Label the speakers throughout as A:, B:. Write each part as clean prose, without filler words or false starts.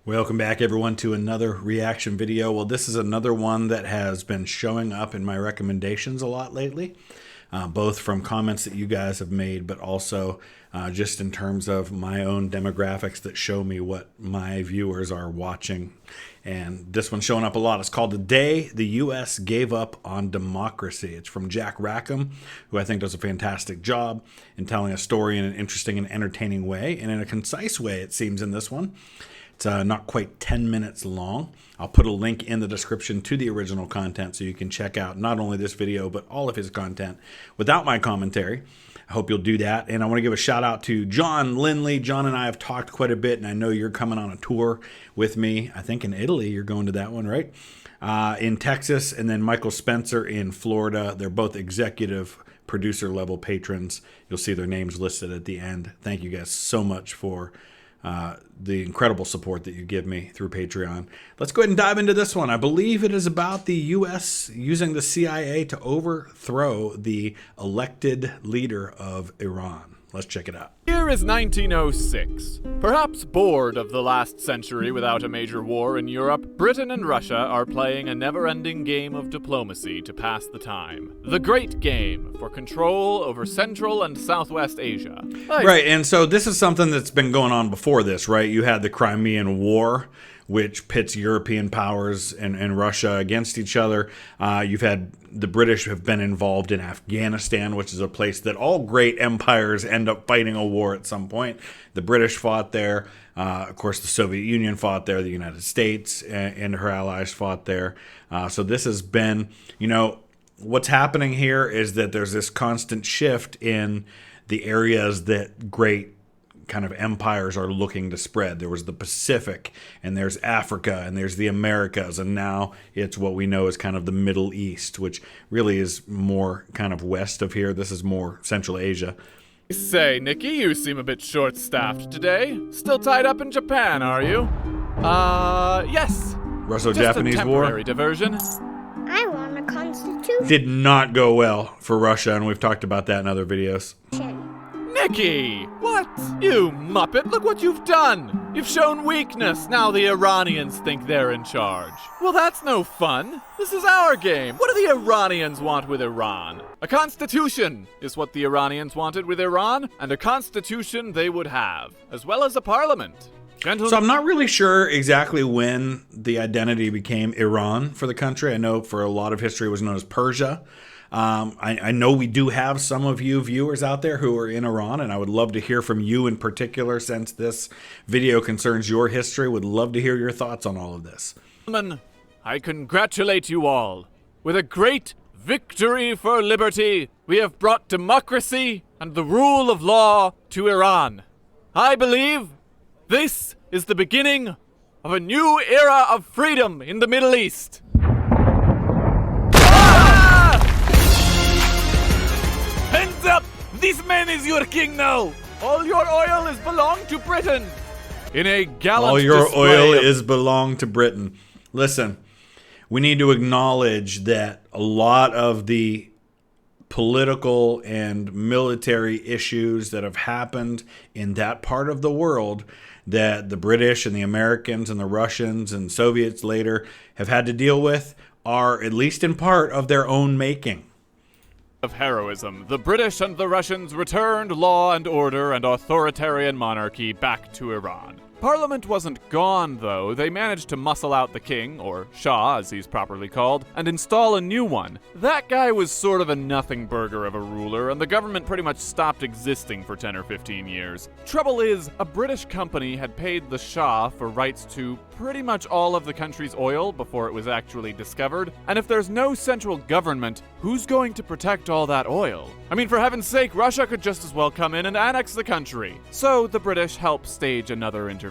A: Welcome back, everyone, to another reaction video. Well, this is another one that has been showing up in my recommendations a lot lately, both from comments that you guys have made, but also just in terms of my own demographics that show me what my viewers are watching. And this one's showing up a lot. It's called The Day the U.S. Gave Up on Democracy. It's from Rackham, who I think does a fantastic job in telling a story in an interesting and entertaining way, and in a concise way, it seems, in this one. It's not quite 10 minutes long. I'll put a link in the description to the original content so you can check out not only this video, but all of his content without my commentary. I hope you'll do that. And I want to give a shout out to John Lindley. John and I have talked quite a bit, and I know you're coming on a tour with me. I think in Italy, you're going to that one, right? In Texas, and then Michael Spencer in Florida. They're both executive producer level patrons. You'll see their names listed at the end. Thank you guys so much for the incredible support that you give me through Patreon. Let's go ahead and dive into this one. I believe it is about the U.S. using the CIA to overthrow the elected leader of Iran. Let's check it out.
B: Here is 1906. Perhaps bored of the last century without a major war in Europe, Britain and Russia are playing a never-ending game of diplomacy to pass the time. The Great Game for control over Central and Southwest Asia.
A: Right, and so this is something that's been going on before this, right? You had the Crimean War, which pits European powers and Russia against each other. You've had the British have been involved in Afghanistan, which is a place that all great empires end up fighting a war at some point. The British fought there. Of course, the Soviet Union fought there. The United States and her allies fought there. So this has been, what's happening here is that there's this constant shift in the areas that great kind of empires are looking to spread. There was the Pacific, and there's Africa, and there's the Americas, and now it's what we know as kind of the Middle East, which really is more kind of west of here. This is more Central Asia.
B: Say, Nikki, you seem a bit short-staffed today. Still tied up in Japan, are you? Yes.
A: Russo-Japanese
B: Just a
A: War.
B: Temporary diversion.
C: I want a constitution.
A: Did not go well for Russia, and we've talked about that in other videos.
B: Nikki! What? You muppet, look what you've done! You've shown weakness, now the Iranians think they're in charge. Well, that's no fun. This is our game. What do the Iranians want with Iran? A constitution is what the Iranians wanted with Iran, and a constitution they would have, as well as a parliament. Gentlemen.
A: So I'm not really sure exactly when the identity became Iran for the country. I know for a lot of history it was known as Persia. I know we do have some of you viewers out there who are in Iran, and I would love to hear from you in particular since this video concerns your history. Would love to hear your thoughts on all of this.
B: Gentlemen, I congratulate you all. With a great victory for liberty, we have brought democracy and the rule of law to Iran. I believe this is the beginning of a new era of freedom in the Middle East. Hands up! This man is your king now! All your oil is belong to Britain! In a gallant
A: All your oil
B: display
A: is belong to Britain. Listen, we need to acknowledge that a lot of the political and military issues that have happened in that part of the world that the British and the Americans and the Russians and Soviets later have had to deal with are, at least in part, of their own making.
B: of heroism, the British and the Russians returned law and order and authoritarian monarchy back to Iran. Parliament wasn't gone, though. They managed to muscle out the king, or Shah as he's properly called, and install a new one. That guy was sort of a nothing burger of a ruler, and the government pretty much stopped existing for 10 or 15 years. Trouble is, a British company had paid the Shah for rights to pretty much all of the country's oil before it was actually discovered, and if there's no central government, who's going to protect all that oil? I mean, for heaven's sake, Russia could just as well come in and annex the country. So the British helped stage another intervention.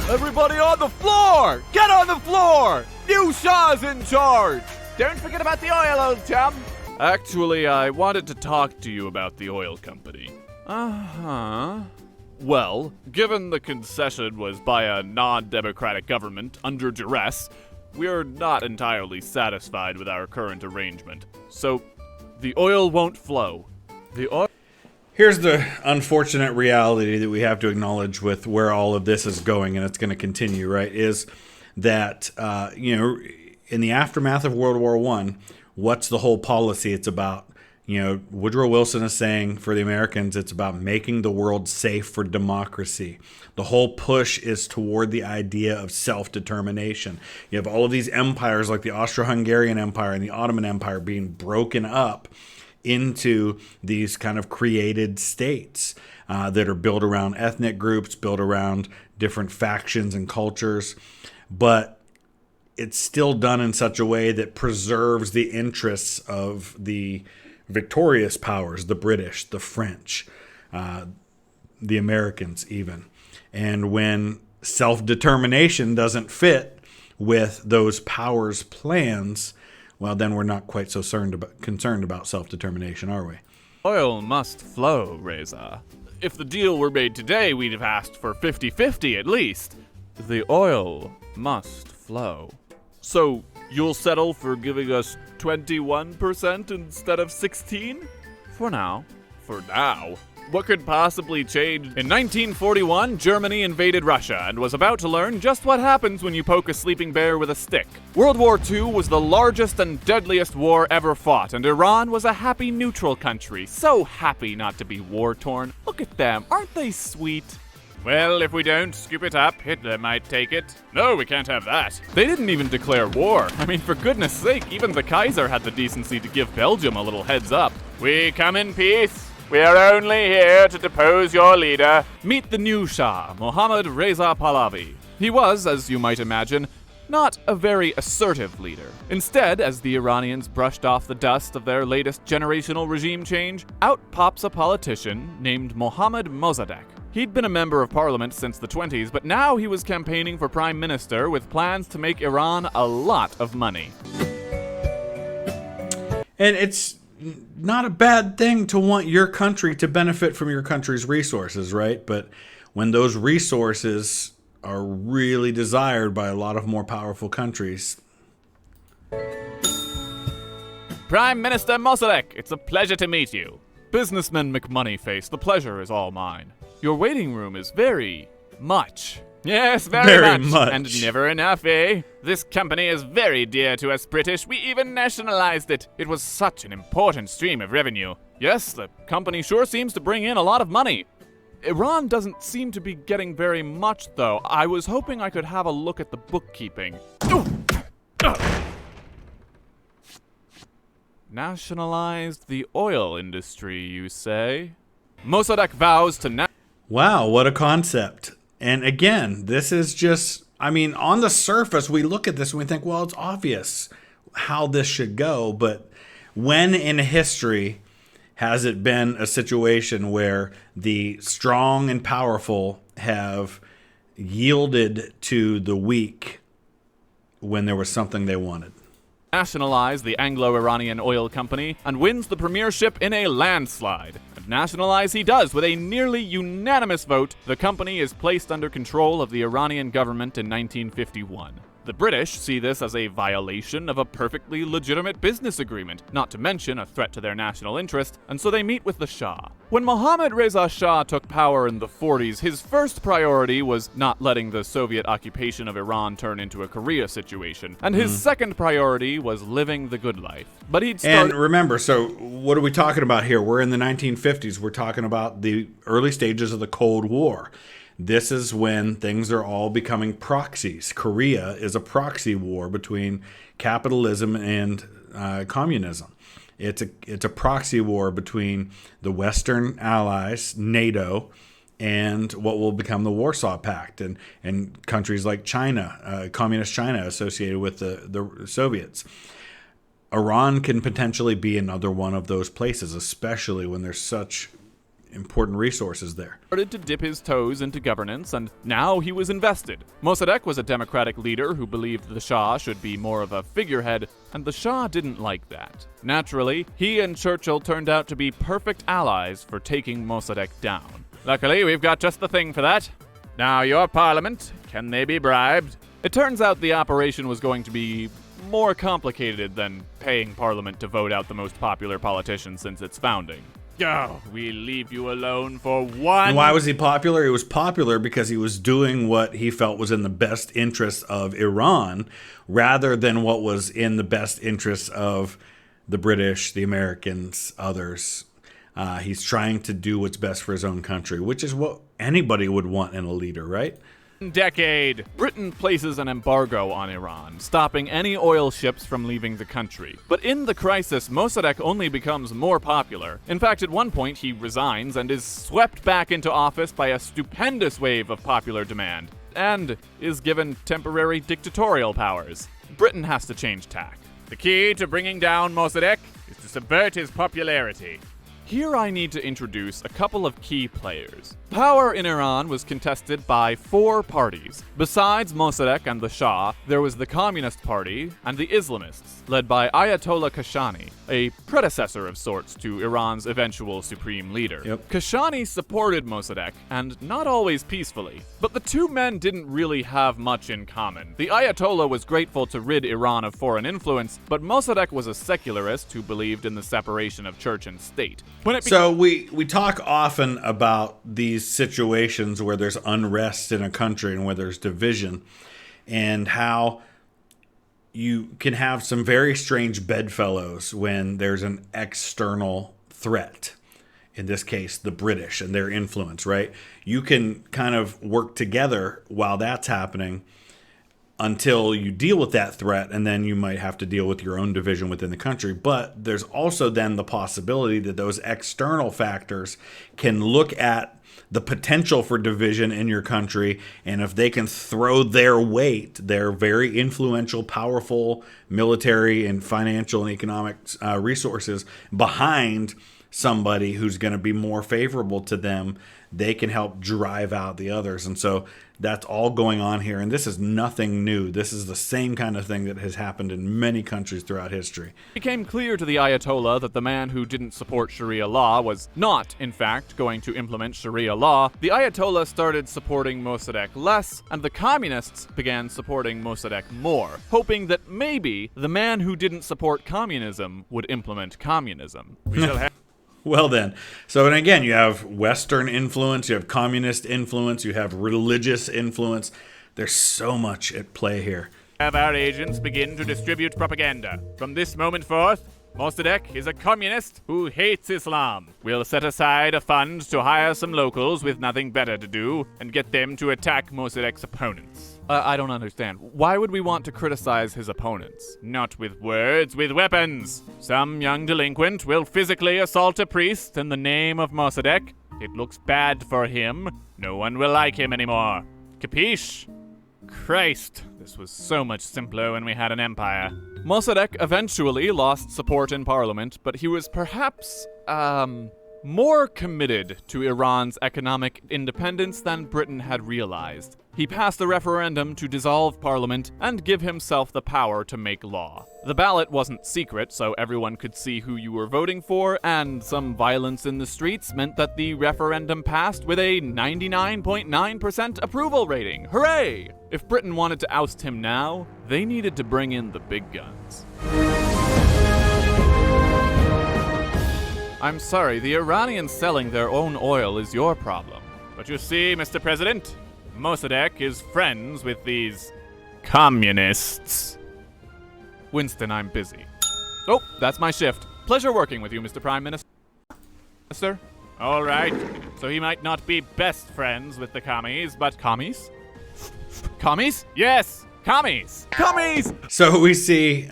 B: Everybody on the floor! Get on the floor! New Shah's in charge! Don't forget about the oil, old chum! Actually, I wanted to talk to you about the oil company. Uh-huh. Well, given the concession was by a non-democratic government under duress, we're not entirely satisfied with our current arrangement. So, the oil won't flow.
A: Here's the unfortunate reality that we have to acknowledge with where all of this is going, and it's going to continue, right, is that, in the aftermath of World War I, what's the whole policy? It's about, Woodrow Wilson is saying for the Americans, it's about making the world safe for democracy. The whole push is toward the idea of self-determination. You have all of these empires like the Austro-Hungarian Empire and the Ottoman Empire being broken up into these kind of created states that are built around ethnic groups, built around different factions and cultures. But it's still done in such a way that preserves the interests of the victorious powers, the British, the French, the Americans even. And when self-determination doesn't fit with those powers' plans, well, then we're not quite so concerned about self-determination, are we?
B: Oil must flow, Reza. If the deal were made today, we'd have asked for 50-50 at least. The oil must flow. So, you'll settle for giving us 21% instead of 16%? For now. For now. What could possibly change? In 1941, Germany invaded Russia and was about to learn just what happens when you poke a sleeping bear with a stick. World War II was the largest and deadliest war ever fought, and Iran was a happy neutral country. So happy not to be war-torn. Look at them, aren't they sweet? Well, if we don't scoop it up, Hitler might take it. No, we can't have that. They didn't even declare war. I mean, for goodness sake, even the Kaiser had the decency to give Belgium a little heads up. We come in peace. We are only here to depose your leader. Meet the new Shah, Mohammad Reza Pahlavi. He was, as you might imagine, not a very assertive leader. Instead, as the Iranians brushed off the dust of their latest generational regime change, out pops a politician named Mohammad Mosaddegh. He'd been a member of parliament since the 20s, but now he was campaigning for prime minister with plans to make Iran a lot of money.
A: And it's not a bad thing to want your country to benefit from your country's resources, right? But when those resources are really desired by a lot of more powerful countries.
B: Prime Minister Mosaddegh, it's a pleasure to meet you. Businessman McMoneyface, the pleasure is all mine. Your waiting room is very much. Yes, very much. And never enough, eh? This company is very dear to us British. We even nationalized it. It was such an important stream of revenue. Yes, the company sure seems to bring in a lot of money. Iran doesn't seem to be getting very much, though. I was hoping I could have a look at the bookkeeping. Nationalized the oil industry, you say? Mosaddegh vows to
A: Wow, what a concept. And again, this is just, on the surface, we look at this and we think, well, it's obvious how this should go. But when in history has it been a situation where the strong and powerful have yielded to the weak when there was something they wanted?
B: Nationalize the Anglo-Iranian oil company and wins the premiership in a landslide. And nationalize he does with a nearly unanimous vote. The company is placed under control of the Iranian government in 1951. The British see this as a violation of a perfectly legitimate business agreement, not to mention a threat to their national interest, and so they meet with the Shah. When Mohammad Reza Shah took power in the 40s, his first priority was not letting the Soviet occupation of Iran turn into a Korea situation, and his second priority was living the good life. But
A: And remember, so what are we talking about here? We're in the 1950s. We're talking about the early stages of the Cold War. This is when things are all becoming proxies. Korea is a proxy war between capitalism and communism. It's a proxy war between the Western allies, NATO, and what will become the Warsaw Pact, and countries like China, communist China associated with the Soviets. Iran can potentially be another one of those places, especially when there's such important resources there.
B: Started to dip his toes into governance, and now he was invested. Mosaddegh was a democratic leader who believed the Shah should be more of a figurehead, and the Shah didn't like that. Naturally, he and Churchill turned out to be perfect allies for taking Mosaddegh down. Luckily, we've got just the thing for that. Now, your parliament, can they be bribed? It turns out the operation was going to be more complicated than paying Parliament to vote out the most popular politician since its founding. Oh, we leave you alone for one.
A: And why was he popular? He was popular because he was doing what he felt was in the best interest of Iran rather than what was in the best interest of the British, the Americans, others. He's trying to do what's best for his own country, which is what anybody would want in a leader, right?
B: Decade. Britain places an embargo on Iran, stopping any oil ships from leaving the country. But in the crisis, Mosaddegh only becomes more popular. In fact, at one point, he resigns and is swept back into office by a stupendous wave of popular demand, and is given temporary dictatorial powers. Britain has to change tack. The key to bringing down Mosaddegh is to subvert his popularity. Here I need to introduce a couple of key players. Power in Iran was contested by 4 parties. Besides Mosaddegh and the Shah, there was the Communist Party and the Islamists, led by Ayatollah Kashani, a predecessor of sorts to Iran's eventual supreme leader. Kashani supported Mosaddegh, and not always peacefully. But the two men didn't really have much in common. The Ayatollah was grateful to rid Iran of foreign influence, but Mosaddegh was a secularist who believed in the separation of church and state.
A: So we talk often about these situations where there's unrest in a country and where there's division, and how you can have some very strange bedfellows when there's an external threat. In this case, the British and their influence, right? You can kind of work together while that's happening until you deal with that threat, and then you might have to deal with your own division within the country. But there's also then the possibility that those external factors can look at the potential for division in your country, and if they can throw their weight, their very influential, powerful military and financial and economic resources behind somebody who's going to be more favorable to them, they can help drive out the others. And so that's all going on here. And this is nothing new. This is the same kind of thing that has happened in many countries throughout history.
B: It became clear to the Ayatollah that the man who didn't support Sharia law was not, in fact, going to implement Sharia law. The Ayatollah started supporting Mosaddegh less, and the communists began supporting Mosaddegh more, hoping that maybe the man who didn't support communism would implement communism. We shall have...
A: Well then, so and again, you have Western influence, you have communist influence, you have religious influence. There's so much at play here.
B: Have our agents begin to distribute propaganda. From this moment forth, Mosaddegh is a communist who hates Islam. We'll set aside a fund to hire some locals with nothing better to do and get them to attack Mossadegh's opponents. I don't understand. Why would we want to criticize his opponents? Not with words, with weapons. Some young delinquent will physically assault a priest in the name of Mosaddegh. It looks bad for him. No one will like him anymore. Capiche? Christ, this was so much simpler when we had an empire. Mosaddegh eventually lost support in parliament, but he was perhaps, more committed to Iran's economic independence than Britain had realized. He passed a referendum to dissolve parliament and give himself the power to make law. The ballot wasn't secret, so everyone could see who you were voting for, and some violence in the streets meant that the referendum passed with a 99.9% approval rating. Hooray! If Britain wanted to oust him now, they needed to bring in the big guns. I'm sorry, the Iranians selling their own oil is your problem. But you see, Mr. President, Mosaddegh is friends with these communists. Winston, I'm busy. Oh, that's my shift. Pleasure working with you, Mr. Prime Minister. All right. So he might not be best friends with the commies, but... Commies? Commies? Yes! Commies! Commies!
A: So we see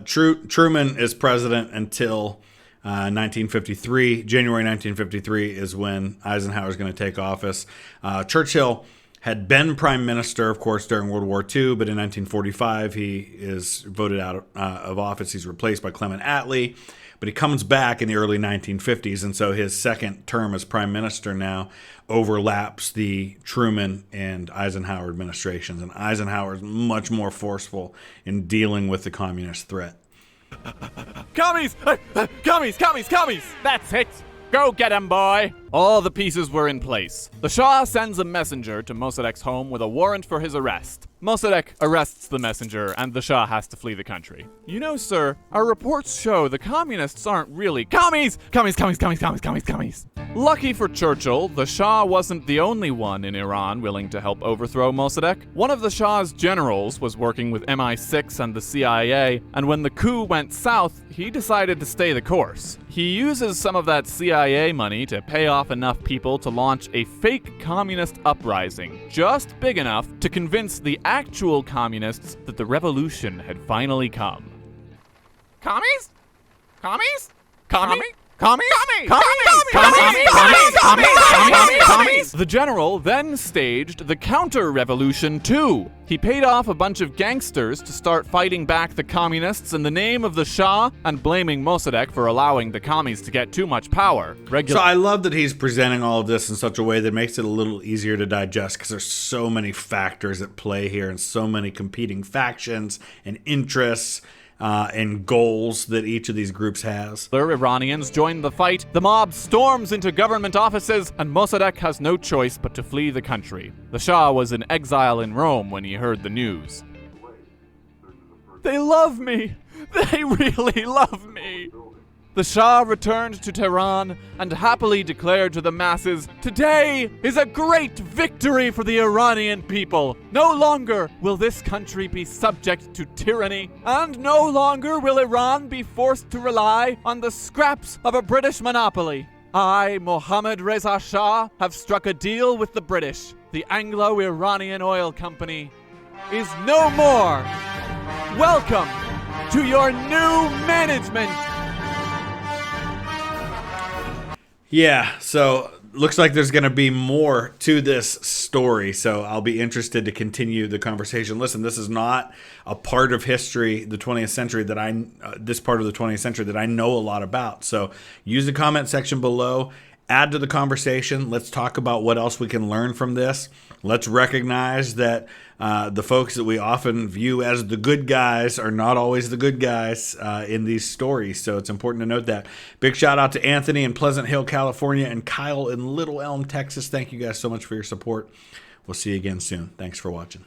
A: Truman is president until 1953. January 1953 is when Eisenhower is going to take office. Churchill had been prime minister, of course, during World War II, but in 1945 he is voted out of office. He's replaced by Clement Attlee, but he comes back in the early 1950s, and so his second term as prime minister now overlaps the Truman and Eisenhower administrations, and Eisenhower is much more forceful in dealing with the communist threat.
B: Commies! Commies! Commies! Commies! That's it! Go get 'em, boy! All the pieces were in place. The Shah sends a messenger to Mossadegh's home with a warrant for his arrest. Mossaddegh arrests the messenger, and the Shah has to flee the country. You know, sir, our reports show the communists aren't really commies! Commies! Lucky for Churchill, the Shah wasn't the only one in Iran willing to help overthrow Mossaddegh. One of the Shah's generals was working with MI6 and the CIA, and when the coup went south, he decided to stay the course. He uses some of that CIA money to pay off enough people to launch a fake communist uprising, just big enough to convince the actual communists that the revolution had finally come. Commies? Commies? Commies? The general then staged the counter-revolution too. He paid off a bunch of gangsters to start fighting back the communists in the name of the Shah and blaming Mossaddegh for allowing the commies to get too much power.
A: So I love that he's presenting all of this in such a way that makes it a little easier to digest, because there's so many factors at play here and so many competing factions and interests and goals that each of these groups has.
B: The Iranians join the fight, the mob storms into government offices, and Mossaddegh has no choice but to flee the country. The Shah was in exile in Rome when he heard the news. They love me! They really love me! The Shah returned to Tehran and happily declared to the masses, "Today is a great victory for the Iranian people. No longer will this country be subject to tyranny, and no longer will Iran be forced to rely on the scraps of a British monopoly. I, Mohammad Reza Shah, have struck a deal with the British. The Anglo-Iranian Oil Company is no more. Welcome to your new management."
A: Yeah, so looks like there's going to be more to this story, so I'll be interested to continue the conversation. Listen, this is not a part of history, the 20th century, this part of the 20th century that I know a lot about. So use the comment section below, add to the conversation. Let's talk about what else we can learn from this. Let's recognize that the folks that we often view as the good guys are not always the good guys in these stories. So it's important to note that. Big shout out to Anthony in Pleasant Hill, California, and Kyle in Little Elm, Texas. Thank you guys so much for your support. We'll see you again soon. Thanks for watching.